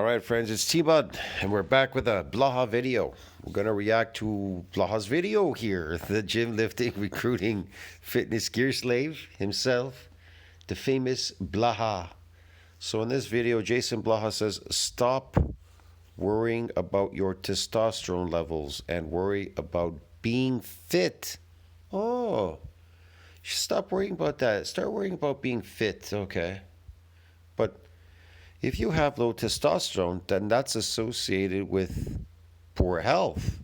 All right, friends, it's T-Bud, and we're back with a Blaha video. We're going to react to Blaha's video here, the gym lifting, recruiting, fitness gear slave himself, the famous Blaha. So in this video, JasonBlaha says, stop worrying about your testosterone levels and worry about being fit. Oh, stop worrying about that. Start worrying about being fit, okay. But if you have low testosterone, then that's associated with poor health.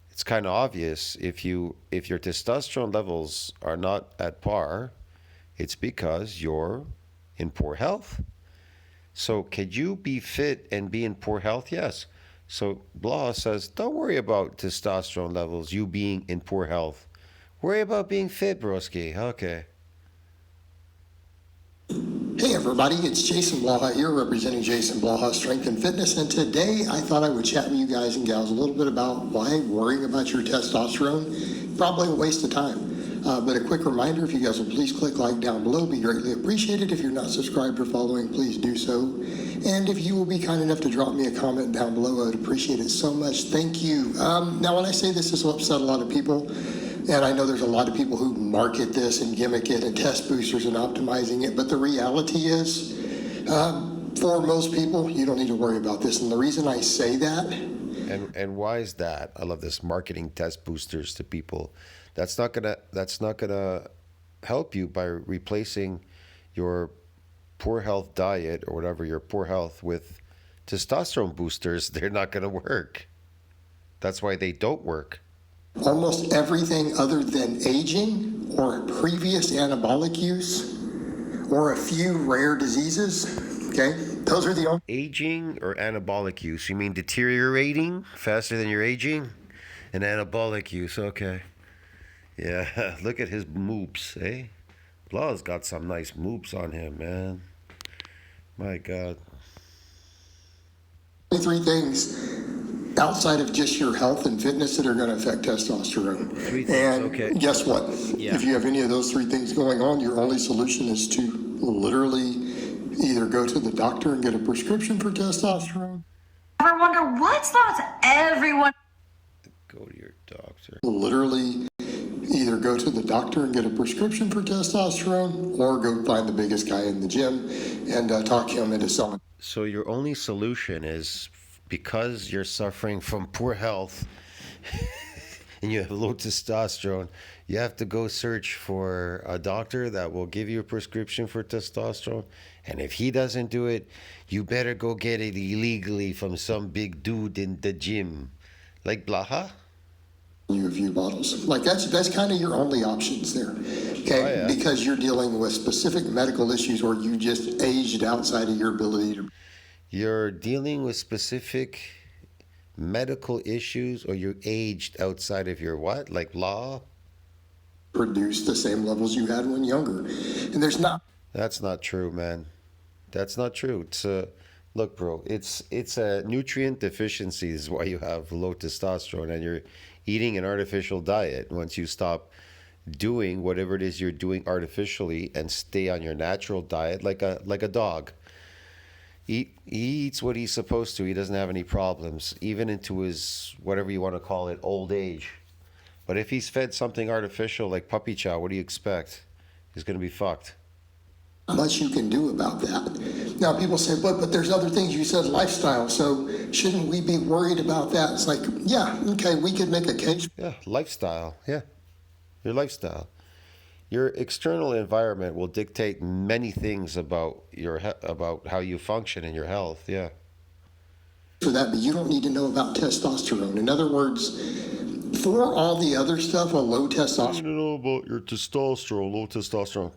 It's kind of obvious. If your testosterone levels are not at par, it's because you're in poor health. So could you be fit and be in poor health? Yes. So Blaha says, don't worry about testosterone levels, you being in poor health. Worry about being fit, broski. Okay. Hey everybody, it's Jason Blaha here representing Jason Blaha Strength and Fitness, and today I thought I would chat with you guys and gals a little bit about why worrying about your testosterone, probably a waste of time. But a quick reminder, if you guys will please click like down below, be greatly appreciated. If you're not subscribed or following, please do so. And if you will be kind enough to drop me a comment down below, I would appreciate it so much. Thank you. Now when I say this will upset a lot of people, and I know there's a lot of people who market this and gimmick it and test boosters and optimizing it, but the reality is, for most people, you don't need to worry about this. And the reason I say that... And why is that? I love this marketing test boosters to people. That's not gonna help you by replacing your poor health diet or whatever, your poor health, with testosterone boosters. They're not gonna work. That's why they don't work. Almost everything other than aging or previous anabolic use or a few rare diseases, okay? Those are the only... Aging or anabolic use? You mean deteriorating faster than you're aging? And anabolic use, okay. Yeah, look at his moops, eh? Blaha's got some nice moops on him, man. My God. Three things outside of just your health and fitness that are going to affect testosterone. Three things, and okay. Guess what? Yeah. If you have any of those three things going on, your only solution is to literally either go to the doctor and get a prescription for testosterone. Ever wonder what's not everyone? Go to your doctor. Literally either go to the doctor and get a prescription for testosterone or go find the biggest guy in the gym and talk him into selling. So your only solution is, because you're suffering from poor health and you have low testosterone, you have to go search for a doctor that will give you a prescription for testosterone. And if he doesn't do it, you better go get it illegally from some big dude in the gym. Like Blaha? You a few bottles. Like that's kind of your only options there. Okay? Oh, yeah. Because you're dealing with specific medical issues or you just aged outside of your ability to... You're dealing with specific medical issues, or you're aged outside of your what? Like law? produce the same levels you had when younger. And there's not... That's not true, man. That's not true. It's look, bro, it's a nutrient deficiency is why you have low testosterone, and you're eating an artificial diet. Once you stop doing whatever it is you're doing artificially and stay on your natural diet, like a dog. He eats what he's supposed to. He doesn't have any problems, even into his, whatever you want to call it, old age. But if he's fed something artificial like puppy chow, what do you expect? He's going to be fucked. Much you can do about that. Now people say, but there's other things. You said lifestyle, so shouldn't we be worried about that? It's like, yeah, okay, we could make a case. Yeah, lifestyle. Yeah, your lifestyle. Your external environment will dictate many things about about how you function in your health. Yeah. For that, but you don't need to know about testosterone. In other words, for all the other stuff, a low testosterone. You need to know about your testosterone, low testosterone.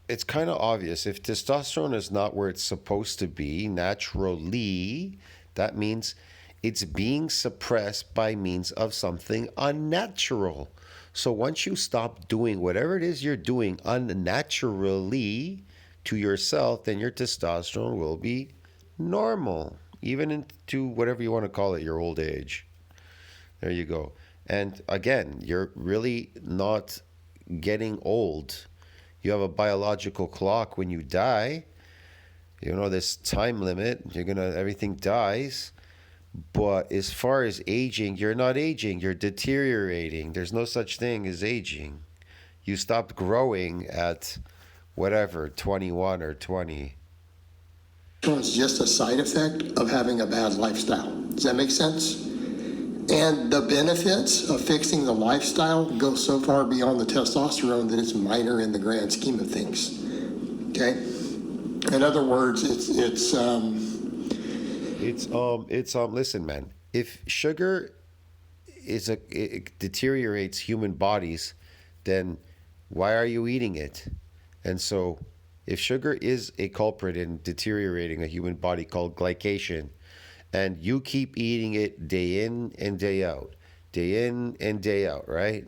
It's kind of obvious. If testosterone is not where it's supposed to be naturally, that means it's being suppressed by means of something unnatural. So once you stop doing whatever it is you're doing unnaturally to yourself, then your testosterone will be normal, even into whatever you want to call it, your old age. There you go. And again, you're really not getting old. You have a biological clock when you die. You know, this time limit, everything dies. But as far as aging, you're not aging, you're deteriorating. There's no such thing as aging. You stopped growing at whatever, 21 or 20. It's just a side effect of having a bad lifestyle. Does that make sense? And the benefits of fixing the lifestyle go so far beyond the testosterone that it's minor in the grand scheme of things. Okay? In other words, Listen, man, if sugar it deteriorates human bodies, then why are you eating it? And so if sugar is a culprit in deteriorating a human body called glycation, and you keep eating it day in and day in and day out, right?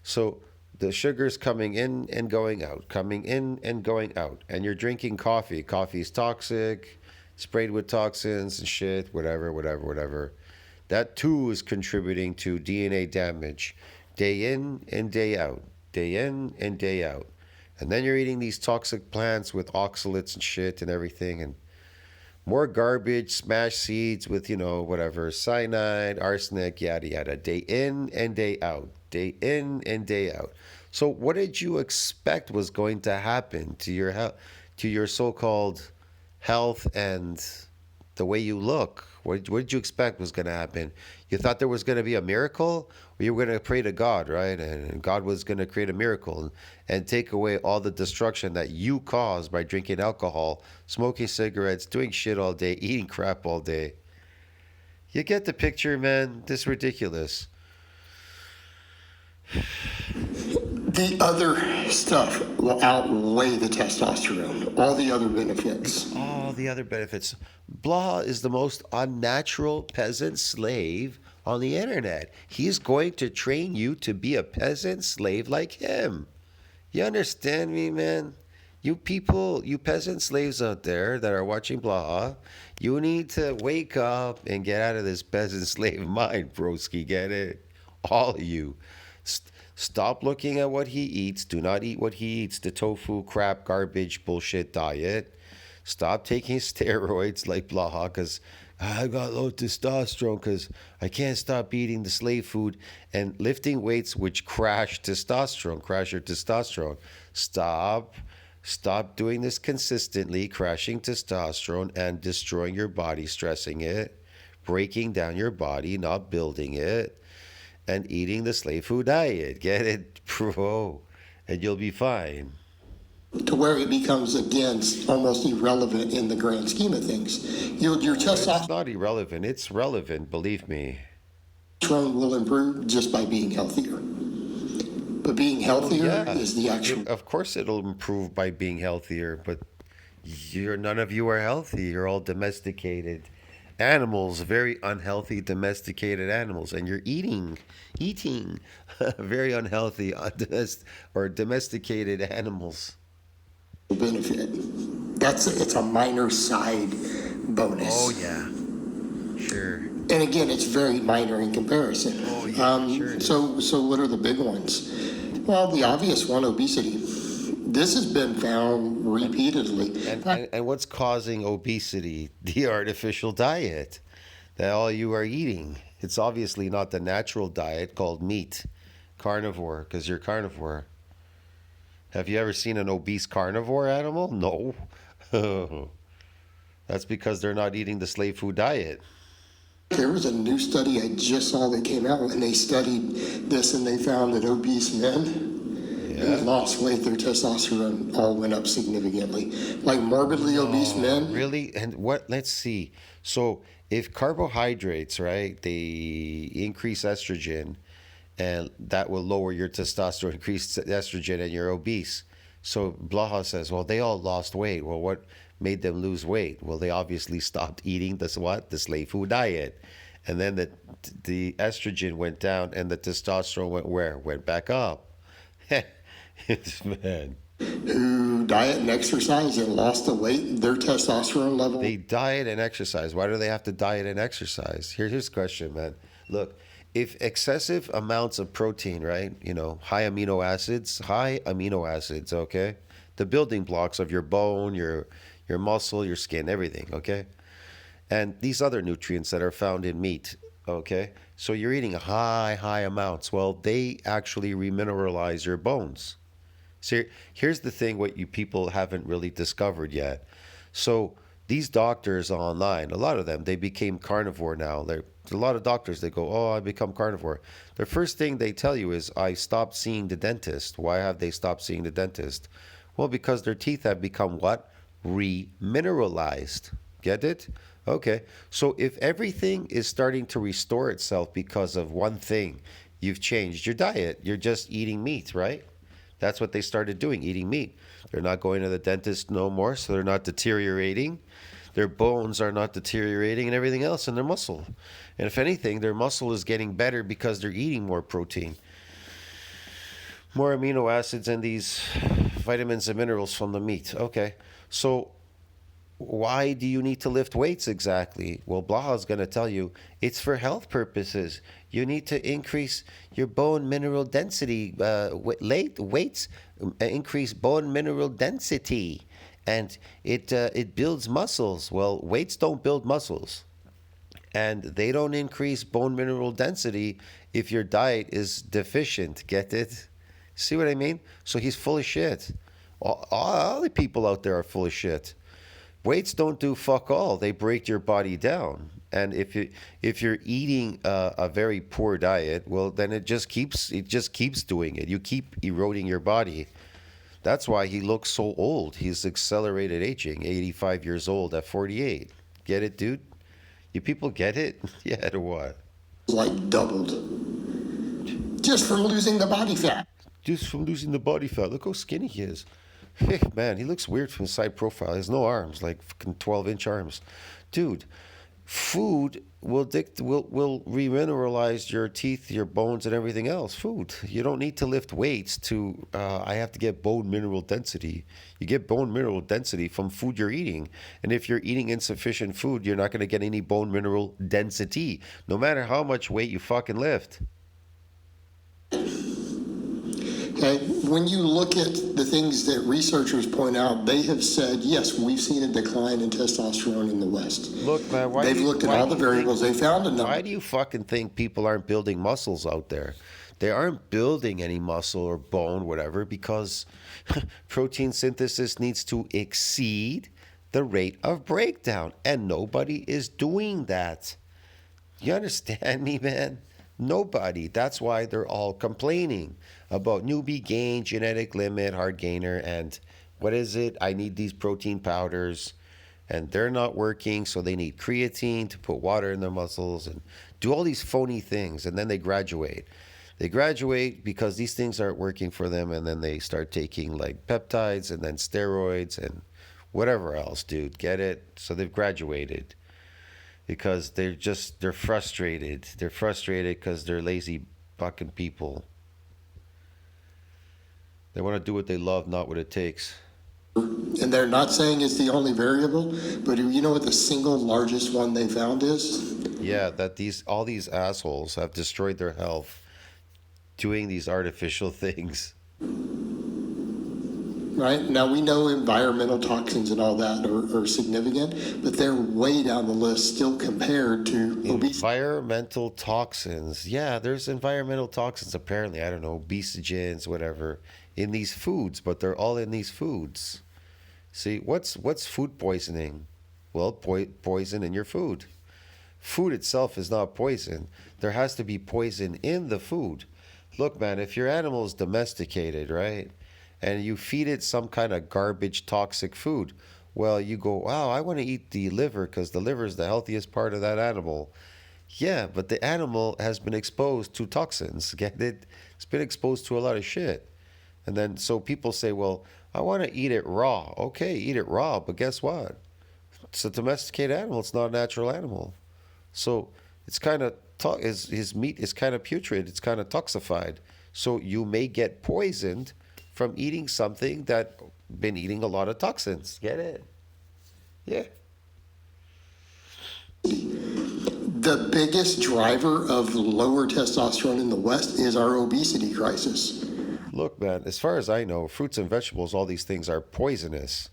So the sugar's coming in and going out, coming in and going out, and you're drinking coffee. Coffee's toxic, sprayed with toxins and shit, whatever. That too is contributing to DNA damage, day in and day out, day in and day out. And then you're eating these toxic plants with oxalates and shit and everything, and more garbage, smashed seeds with, whatever, cyanide, arsenic, yada, yada, day in and day out, day in and day out. So what did you expect was going to happen to your health, to your so-called health and the way you look? What did you expect was going to happen? You thought there was going to be a miracle? Or you were going to pray to God, right? And God was going to create a miracle and take away all the destruction that you caused by drinking alcohol, smoking cigarettes, doing shit all day, eating crap all day. You get the picture, man? This is ridiculous. the other stuff will outweigh the testosterone, all the other benefits. All the other benefits. Blaha is the most unnatural peasant slave on the internet. He's going to train you to be a peasant slave like him. You understand me, man? You people, you peasant slaves out there that are watching Blaha, you need to wake up and get out of this peasant slave mind, broski. Get it? All of you. Stop looking at what he eats. Do not eat what he eats. The tofu, crap, garbage, bullshit diet. Stop taking steroids like Blaha because I got low testosterone because I can't stop eating the slave food and lifting weights which crash testosterone, crash your testosterone. Stop doing this consistently, crashing testosterone and destroying your body, stressing it, breaking down your body, not building it, and eating the slave food diet. Get it, bro? And you'll be fine. To where it becomes, again, almost irrelevant in the grand scheme of things. Your testosterone It's not irrelevant. It's relevant, believe me. will improve just by being healthier. But being healthier is the actual... Of course it'll improve by being healthier, but none of you are healthy. You're all domesticated animals, very unhealthy domesticated animals, and you're eating very unhealthy or domesticated animals. benefit. It's a minor side bonus. Oh yeah, sure. And again, it's very minor in comparison. Oh yeah, sure. It is. So what are the big ones? Well, the obvious one, obesity. This has been found repeatedly. And what's causing obesity? The artificial diet that all you are eating. It's obviously not the natural diet called meat, carnivore, because you're carnivore. Have you ever seen an obese carnivore animal? No. That's because they're not eating the slave food diet. There was a new study I just saw that came out, and they studied this, and they found that obese men who lost weight, their testosterone all went up significantly. Like morbidly obese men. Really? And what? Let's see. So if carbohydrates, right, they increase estrogen, and that will lower your testosterone, increase estrogen, and you're obese. So Blaha says, well, they all lost weight. Well, what made them lose weight? Well, they obviously stopped eating the slave food diet. And then the estrogen went down and the testosterone went where? Went back up. Man. Who diet and exercise and lost the weight, their testosterone level. They diet and exercise. Why do they have to diet and exercise? Here's the question, man. Look, if excessive amounts of protein, right? High amino acids, okay? The building blocks of your bone, your your muscle, your skin, everything, okay? And these other nutrients that are found in meat, okay? So you're eating high amounts. Well, they actually remineralize your bones. So here's the thing what you people haven't really discovered yet. So these doctors online, a lot of them, they became carnivore now. There's a lot of doctors, they go, oh, I become carnivore. The first thing they tell you is, I stopped seeing the dentist. Why have they stopped seeing the dentist? Well, because their teeth have become what? Remineralized. Get it? Okay. So if everything is starting to restore itself because of one thing, you've changed your diet. You're just eating meat, right? That's what they started doing, eating meat. They're not going to the dentist no more, so they're not deteriorating. Their bones are not deteriorating and everything else in their muscle. And if anything, their muscle is getting better because they're eating more protein, more amino acids, and these vitamins and minerals from the meat. Okay, so why do you need to lift weights exactly? Well, Blaha is going to tell you it's for health purposes. You need to increase your bone mineral density. Weights increase bone mineral density, and it builds muscles. Well, weights don't build muscles, and they don't increase bone mineral density if your diet is deficient. Get it? See what I mean? So he's full of shit. All the people out there are full of shit. Weights don't do fuck all. They break your body down. And if you're eating a very poor diet, well, then it just keeps doing it. You keep eroding your body. That's why he looks so old. He's accelerated aging, 85 years old at 48. Get it, dude? You people get it? Yeah, or what? Like doubled. Just from losing the body fat. Just from losing the body fat. Look how skinny he is. Man, he looks weird from the side profile. He has no arms, like fucking 12-inch arms. Dude, food will remineralize your teeth, your bones, and everything else. Food. You don't need to lift weights to, I have to get bone mineral density. You get bone mineral density from food you're eating. And if you're eating insufficient food, you're not going to get any bone mineral density, no matter how much weight you fucking lift. Okay, when you look at the things that researchers point out, they have said, yes, we've seen a decline in testosterone in the West. Look, man, They've looked at all the variables they found. And why do you fucking think people aren't building muscles out there? They aren't building any muscle or bone, whatever, because protein synthesis needs to exceed the rate of breakdown, and nobody is doing that. You understand me, man? Nobody. That's why they're all complaining about newbie gain, genetic limit, hard gainer, and what is it? I need these protein powders, and they're not working, so they need creatine to put water in their muscles and do all these phony things, and then they graduate. They graduate because these things aren't working for them, and then they start taking like peptides and then steroids and whatever else, dude. Get it? So they've graduated. Because they're frustrated. They're frustrated because they're lazy fucking people. They want to do what they love, not what it takes. And they're not saying it's the only variable, but you know what the single largest one they found is? Yeah, that all these assholes have destroyed their health doing these artificial things. Right? Now, we know environmental toxins and all that are significant, but they're way down the list still compared to obesity. Environmental toxins. Yeah, there's environmental toxins, apparently. I don't know, obesogens, whatever, in these foods, but they're all in these foods. See, what's food poisoning? Well, poison in your food. Food itself is not poison. There has to be poison in the food. Look, man, if your animal is domesticated, right? And you feed it some kind of garbage, toxic food. Well, you go, wow, I want to eat the liver because the liver is the healthiest part of that animal. Yeah, but the animal has been exposed to toxins. Get it? It's been exposed to a lot of shit. And then, so people say, well, I want to eat it raw. Okay, eat it raw, but guess what? It's a domesticated animal. It's not a natural animal. So it's kind of, his meat is kind of putrid. It's kind of toxified. So you may get poisoned from eating something that been eating a lot of toxins. Get it? Yeah. The biggest driver of lower testosterone in the West is our obesity crisis. Look, man, as far as I know, fruits and vegetables, all these things are poisonous.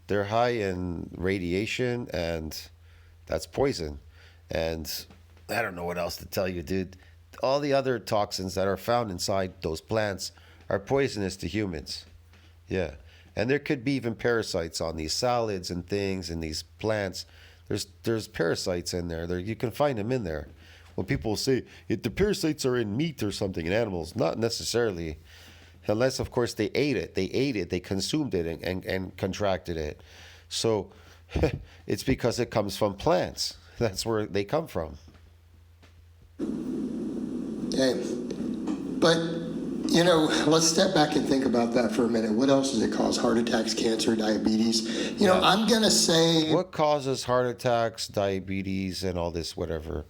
They're high in radiation, and that's poison. And I don't know what else to tell you, dude. All the other toxins that are found inside those plants are poisonous to humans. Yeah. And there could be even parasites on these salads and things and these plants. There's parasites in there. You can find them in there. When people say the parasites are in meat or something in animals, not necessarily. Unless, of course, they ate it. They consumed it and contracted it. So it's because it comes from plants. That's where they come from. Okay. But, let's step back and think about that for a minute. What else does it cause? Heart attacks, cancer, diabetes? I'm going to say... What causes heart attacks, diabetes, and all this whatever?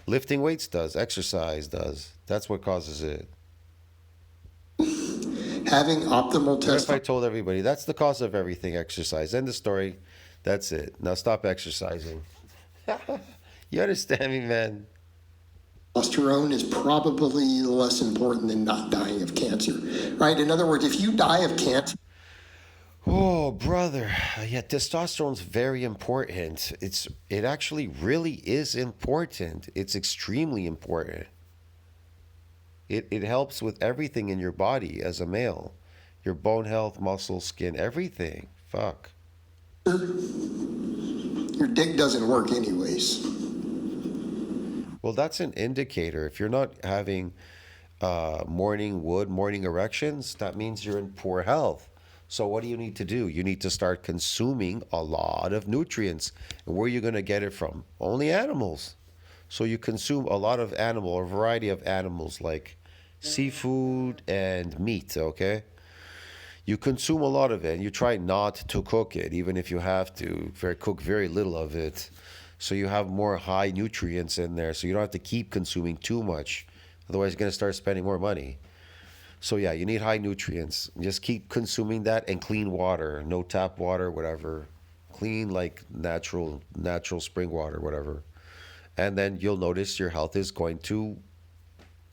Lifting weights does. Exercise does. That's what causes it. Having optimal What if I testosterone. told everybody that's the cause of everything? Exercise. End of story. That's it. Now stop exercising. You understand me, man? Testosterone is probably less important than not dying of cancer, right? In other words, if you die of cancer, Oh, brother. Yeah, testosterone's very important. It actually really is important. It's extremely important. It helps with everything in your body as a male. Your bone health, muscle, skin, everything. Fuck. your dick doesn't work anyways. Well, that's an indicator. If you're not having morning erections, that means you're in poor health. So what do you need to do? You need to start consuming a lot of nutrients. And where are you going to get it from? Only animals. So you consume a lot of a variety of animals like seafood and meat, okay? You consume a lot of it and you try not to cook it, even if you have to. Cook very little of it. So you have more high nutrients in there. So you don't have to keep consuming too much. Otherwise, you're going to start spending more money. So yeah, you need high nutrients. Just keep consuming that and clean water. No tap water, whatever. Clean like natural spring water, whatever. And then you'll notice your health is going to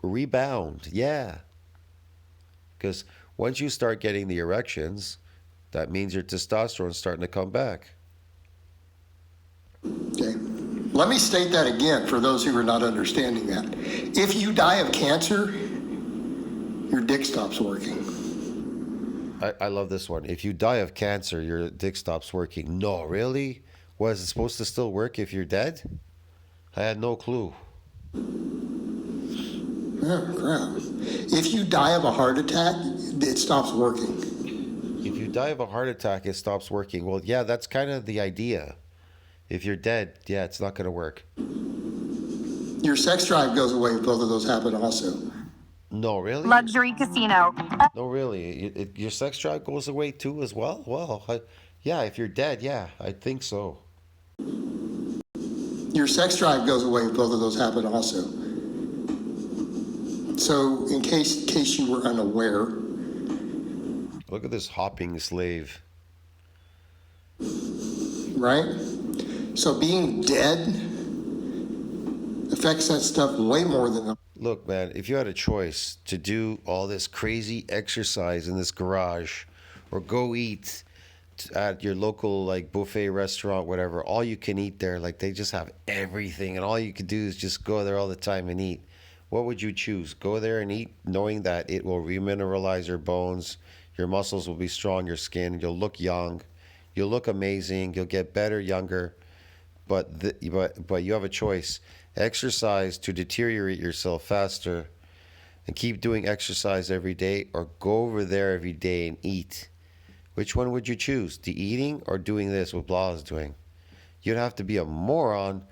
rebound. Yeah. Because once you start getting the erections, that means your testosterone's starting to come back. Okay. Let me state that again for those who are not understanding that. If you die of cancer, your dick stops working. I love this one. If you die of cancer, your dick stops working. No, really? Was it supposed to still work if you're dead? I had no clue. Oh, crap. If you die of a heart attack, it stops working. If you die of a heart attack, it stops working. Well, yeah, that's kind of the idea. If you're dead, yeah, it's not going to work. Your sex drive goes away if both of those happen also. No, really? Luxury casino. No, really. Your sex drive goes away too as well? Well, yeah, if you're dead, yeah, I think so. Your sex drive goes away if both of those happen also. So in case you were unaware, Look at this hopping slave. right? So being dead affects that stuff way more than Look, man, if you had a choice to do all this crazy exercise in this garage or go eat at your local like buffet restaurant, whatever, all you can eat there, like they just have everything and all you could do is just go there all the time and eat. What would you choose? Go there and eat knowing that it will remineralize your bones, your muscles will be strong, your skin, you'll look young, you'll look amazing, you'll get better, younger, but you have a choice. Exercise to deteriorate yourself faster and keep doing exercise every day, or go over there every day and eat. Which one would you choose? The eating or doing this, what Blaha's doing? You'd have to be a moron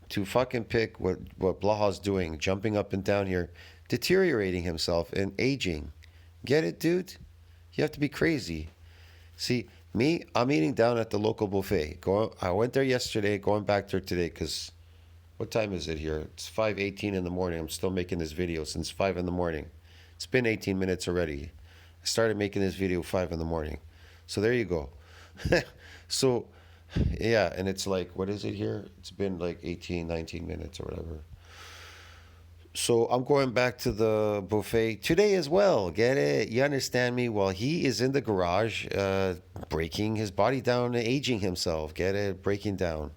to fucking pick what Blaha's doing, jumping up and down here, deteriorating himself and aging. Get it, dude? You have to be crazy. See, me, I'm eating down at the local buffet. I went there yesterday, going back there today because... What time is it here? It's 5:18 in the morning. I'm still making this video since 5 in the morning. It's been 18 minutes already. I started making this video 5 in the morning. So there you go. So, yeah, and it's like, what is it here? It's been like 18, 19 minutes or whatever. So I'm going back to the buffet today as well. Get it? You understand me? While he is in the garage, breaking his body down, aging himself. Get it? Breaking down.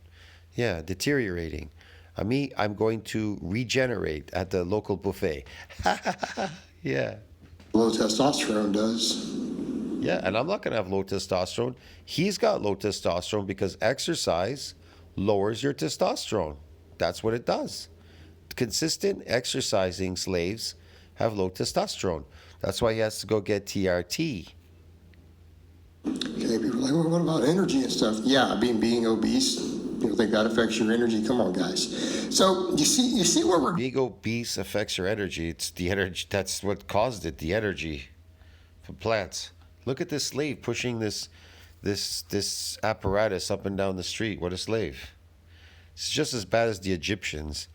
Yeah, deteriorating. I'm going to regenerate at the local buffet. Yeah. Low testosterone does. Yeah, and I'm not going to have low testosterone. He's got low testosterone because exercise lowers your testosterone. That's what it does. Consistent exercising slaves have low testosterone. That's why he has to go get TRT. Okay, people are like, well, what about energy and stuff? Yeah, being obese, you don't think that affects your energy? Come on, guys. So you see where we're Being obese affects your energy. It's the energy. That's what caused it. The energy from plants. Look at this slave pushing this apparatus up and down the street. What a slave! It's just as bad as the Egyptians.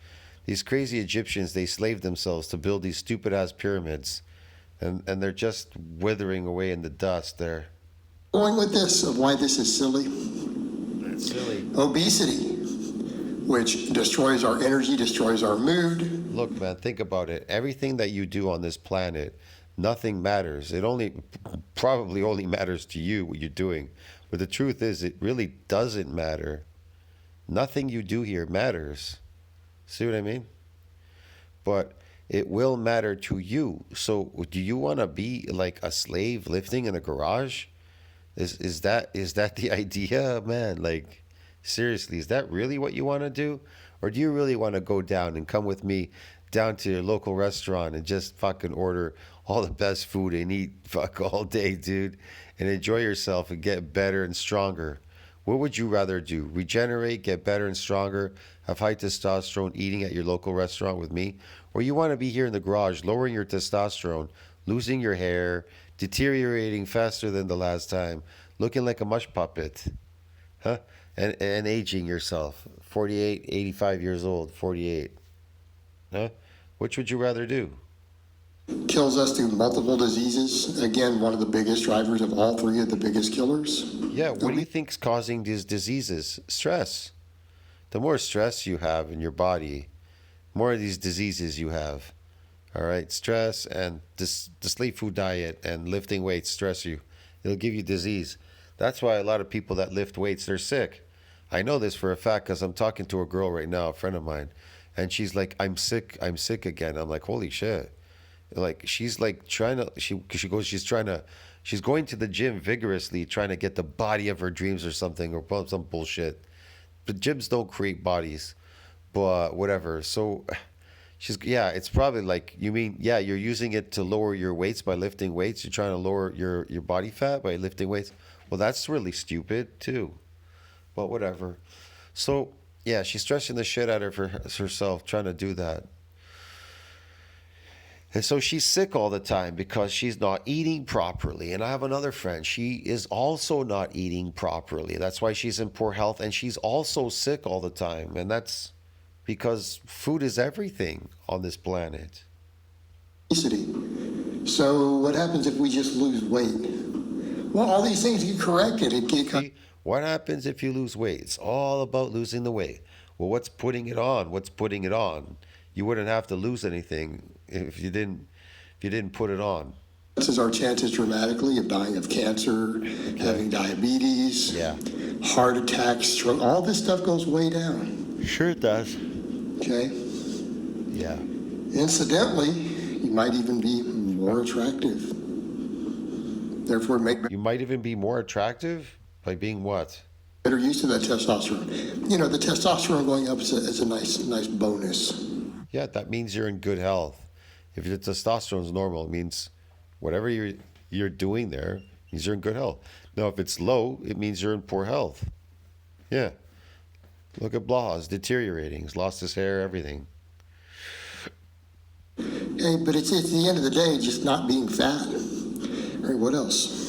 These crazy Egyptians, they slaved themselves to build these stupid ass pyramids, and they're just withering away in the dust there. going with this of why this is silly. It's silly. Obesity, which destroys our energy, destroys our mood. Look, man, think about it. Everything that you do on this planet, nothing matters. It probably only matters to you what you're doing. But the truth is, it really doesn't matter. Nothing you do here matters. See what I mean? But it will matter to you. So, do you want to be like a slave lifting in a garage? Is that the idea, man? Like, seriously, is that really what you want to do? Or do you really want to go down and come with me down to your local restaurant and just fucking order all the best food and eat fuck all day, dude, and enjoy yourself and get better and stronger? What would you rather do? Regenerate, get better and stronger, have high testosterone eating at your local restaurant with me? Or you want to be here in the garage lowering your testosterone, losing your hair, deteriorating faster than the last time, looking like a mush puppet, huh? And aging yourself, 48, 85 years old, 48, huh? Which would you rather do? Kills us through multiple diseases. Again, one of the biggest drivers of all three of the biggest killers. Yeah, what do you think's causing these diseases? Stress. The more stress you have in your body, more of these diseases you have. All right, stress and the sleep food diet and lifting weights stress you. It'll give you disease. That's why a lot of people that lift weights, they're sick. I know this for a fact because I'm talking to a girl right now, a friend of mine, and she's like, I'm sick again. I'm like, holy shit. Like, she's like she's going to the gym vigorously trying to get the body of her dreams or something, or some bullshit. But gyms don't create bodies, but whatever. So yeah, it's probably like, you mean, yeah, you're using it to lower your weights by lifting weights. You're trying to lower your body fat by lifting weights. Well, that's really stupid too. But whatever. So yeah, she's stressing the shit out of herself trying to do that. And so she's sick all the time because she's not eating properly. And I have another friend. She is also not eating properly. That's why she's in poor health. And she's also sick all the time. And that's because food is everything on this planet. Obesity. So what happens if we just lose weight? Well, all these things get corrected. What happens if you lose weight? It's all about losing the weight. Well, what's putting it on? What's putting it on? You wouldn't have to lose anything if you didn't put it on. This our chances dramatically of dying of cancer, having diabetes, heart attacks, stroke. All this stuff goes way down. Sure it does. Okay? Yeah. Incidentally, you might even be more attractive. Therefore, You might even be more attractive by being what? better use of that testosterone. You know, the testosterone going up is a nice bonus. Yeah, that means you're in good health. If your testosterone is normal, it means whatever you're doing there means you're in good health. Now, if it's low, it means you're in poor health. Yeah. Look at Blaha. He's deteriorating. He's lost his hair, everything. Hey, but it's at the end of the day just not being fat. All right, what else?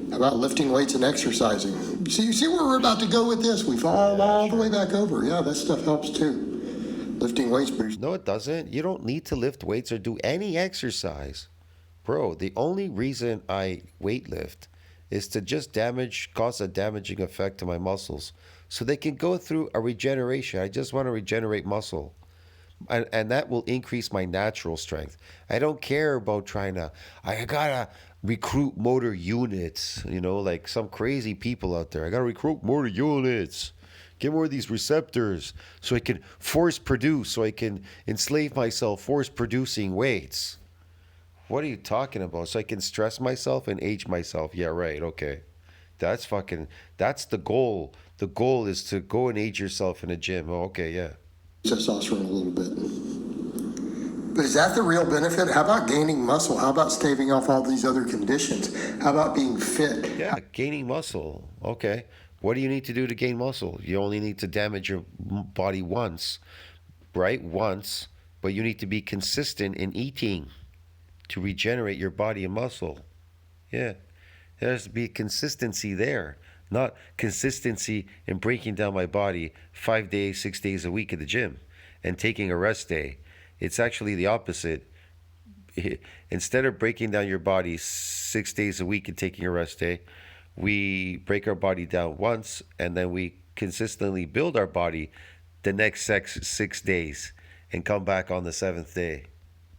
How about lifting weights and exercising? You see where we're about to go with this? We fall all the way back over. Yeah, that stuff helps too. Lifting weights boosts. No, it doesn't. You don't need to lift weights or do any exercise. Bro, the only reason I weightlift is to just cause a damaging effect to my muscles so they can go through a regeneration. I just want to regenerate muscle. and that will increase my natural strength. I don't care about trying to, I gotta recruit motor units, like some crazy people out there. I gotta recruit motor units. Get more of these receptors so I can force produce, so I can enslave myself, force producing weights. What are you talking about? So I can stress myself and age myself. Yeah, right. Okay. That's the goal. The goal is to go and age yourself in a gym. Oh, okay, yeah. Testosterone a little bit. But is that the real benefit? How about gaining muscle? How about staving off all these other conditions? How about being fit? Yeah, gaining muscle. Okay. What do you need to do to gain muscle? You only need to damage your body once, right? Once. But you need to be consistent in eating to regenerate your body and muscle. Yeah. There has to be consistency there, not consistency in breaking down my body 5 days, 6 days a week at the gym and taking a rest day. It's actually the opposite. Instead of breaking down your body 6 days a week and taking a rest day, we break our body down once and then we consistently build our body the next 6 days and come back on the seventh day.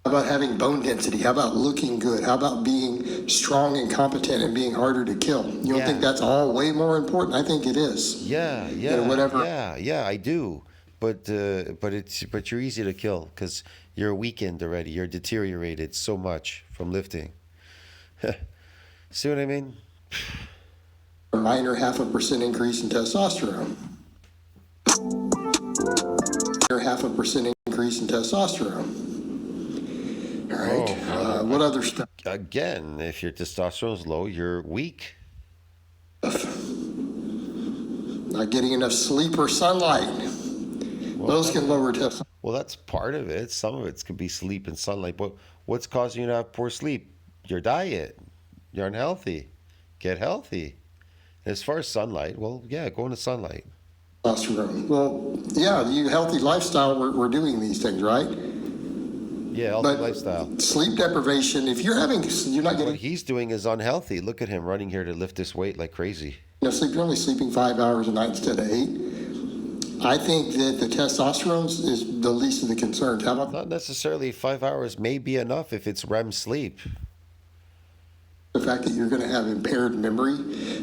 How about having bone density? How about looking good? How about being strong and competent and being harder to kill? You don't think that's all way more important? I think it is. Yeah, Whatever. yeah, I do. But you're easy to kill because you're weakened already. You're deteriorated so much from lifting. See what I mean? A minor 0.5% increase in testosterone. Minor 0.5% increase in testosterone. All right. What other stuff? Again, if your testosterone is low, you're weak. Not getting enough sleep or sunlight. Those can lower testosterone. Well, that's part of it. Some of it could be sleep and sunlight. But what's causing you to have poor sleep? Your diet. You're unhealthy. Get healthy. As far as sunlight, well, yeah, go into sunlight. Testosterone. Well, yeah, you healthy lifestyle, we're doing these things, right? Yeah, healthy lifestyle. Sleep deprivation, if you're not getting. What he's doing is unhealthy. Look at him running here to lift this weight like crazy. Sleep, you're only sleeping 5 hours a night instead of 8. I think that the testosterone is the least of the concerns. How about Not necessarily 5 hours may be enough if it's REM sleep. the fact that you're going to have impaired memory?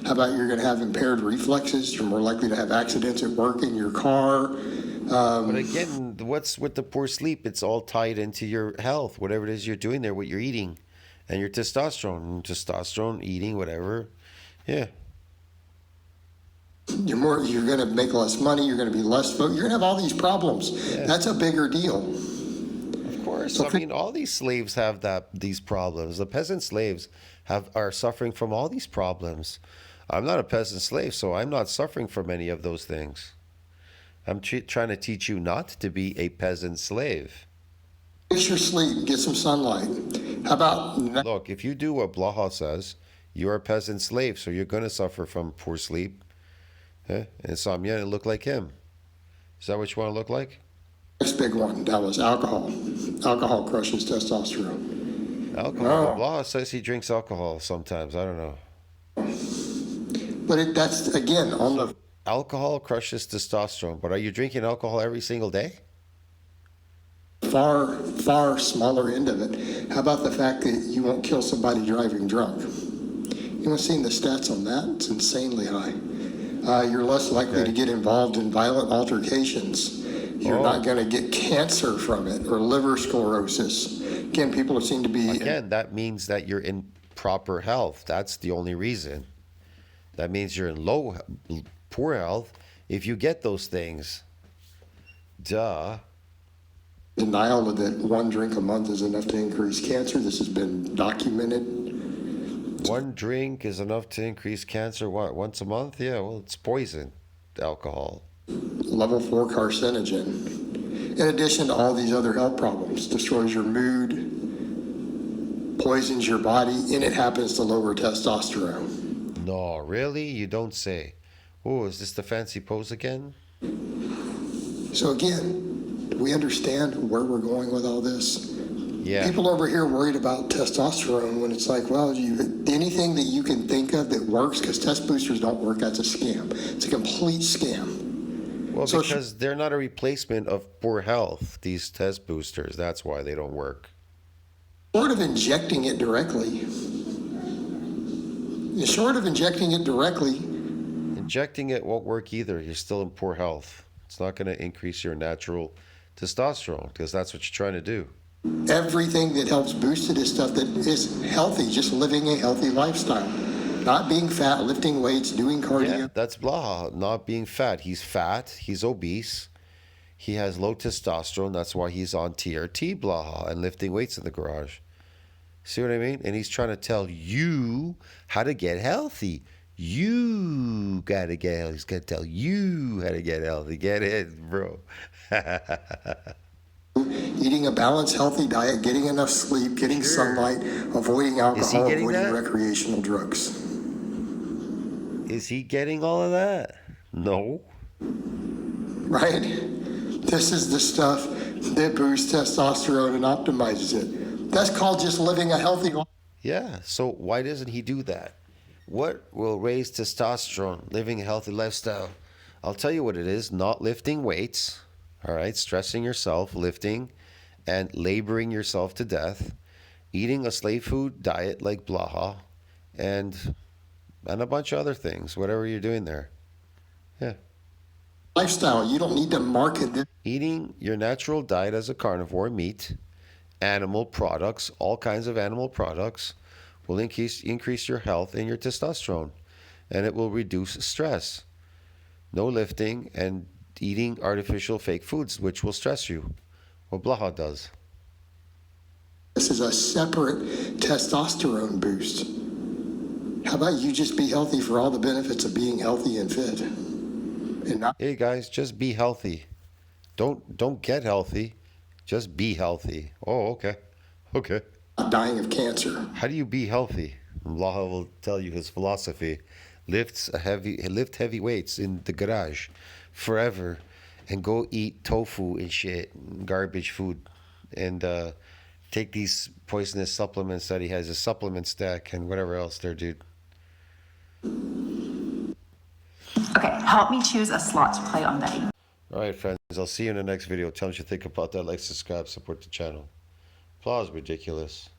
How about you're going to have impaired reflexes? You're more likely to have accidents at work, in your car. But again, what's with the poor sleep? It's all tied into your health, whatever it is you're doing there, what you're eating, and your testosterone, eating, whatever. Yeah. You're going to make less money. You're going to be less. You're going to have all these problems. Yeah. That's a bigger deal. Of course. I mean, all these slaves have these problems. The peasant slaves are suffering from all these problems. I'm not a peasant slave, so I'm not suffering from any of those things. I'm trying to teach you not to be a peasant slave. Fix your sleep. Get some sunlight. How about Look, if you do what Blaha says, you're a peasant slave, so you're going to suffer from poor sleep, insomnia, and look like him. Is that what you want to look like? next big one? That was alcohol. Alcohol crushes testosterone. Alcohol. Blaha says he drinks alcohol sometimes. I don't know. But that's, again, on the Alcohol crushes testosterone, but are you drinking alcohol every single day? far, far smaller end of it. How about the fact that you won't kill somebody driving drunk? You know, seeing the stats on that, it's insanely high. You're less likely to get involved in violent altercations. You're not going to get cancer from it or liver sclerosis. Again, people seem to be... Again, that means that you're in proper health. That's the only reason. That means you're in poor health if you get those things. Duh. Denial that one drink a month is enough to increase cancer. This has been documented. One drink is enough to increase cancer, what, once a month? Yeah, well, it's poison, alcohol. Level 4 carcinogen. In addition to all these other health problems, destroys your mood, poisons your body, and it happens to lower testosterone. No, really? You don't say. Oh, is this the fancy pose again? So again, do we understand where we're going with all this? Yeah. People over here worried about testosterone when it's like, well, anything that you can think of that works, because test boosters don't work, that's a scam. It's a complete scam. Well, So because they're not a replacement of poor health, these test boosters. That's why they don't work. short of injecting it directly, Injecting it won't work either. You're still in poor health. It's not going to increase your natural testosterone because that's what you're trying to do. everything that helps boost it is stuff that is healthy, just living a healthy lifestyle. Not being fat, lifting weights, doing cardio. Yeah, that's Blaha, not being fat. He's fat. He's obese. He has low testosterone. That's why he's on TRT Blaha and lifting weights in the garage. See what I mean? And he's trying to tell you how to get healthy. You gotta get healthy. He's gonna tell you how to get healthy. Get it, bro. Eating a balanced, healthy diet, getting enough sleep, getting sunlight, avoiding alcohol, getting avoiding that? recreational drugs. Is he getting all of that? No. Right? This is the stuff that boosts testosterone and optimizes it. That's called just living a healthy life. Yeah. So why doesn't he do that? What will raise testosterone? Living a healthy lifestyle. I'll tell you what it is. Not lifting weights. All right. Stressing yourself, lifting, and laboring yourself to death. Eating a slave food diet like Blaha, and a bunch of other things. Whatever you're doing there. Yeah. Lifestyle. You don't need to market this. Eating your natural diet as a carnivore, meat, animal products, all kinds of animal products, will increase your health and your testosterone, and it will reduce stress. No lifting and eating artificial fake foods, which will stress you. What Blaha does. This is a separate testosterone boost. How about you just be healthy for all the benefits of being healthy and fit? And not Hey guys, just be healthy. Don't get healthy. Just be healthy. Oh, okay. Okay. dying of cancer. How do you be healthy? Blaha will tell you his philosophy. Lift heavy weights in the garage forever and go eat tofu and shit, garbage food, and take these poisonous supplements that he has, a supplement stack and whatever else there, dude. Okay, help me choose a slot to play on betting. All right, friends. I'll see you in the next video. Tell me what you think about that. Like, subscribe, support the channel. Applause, ridiculous.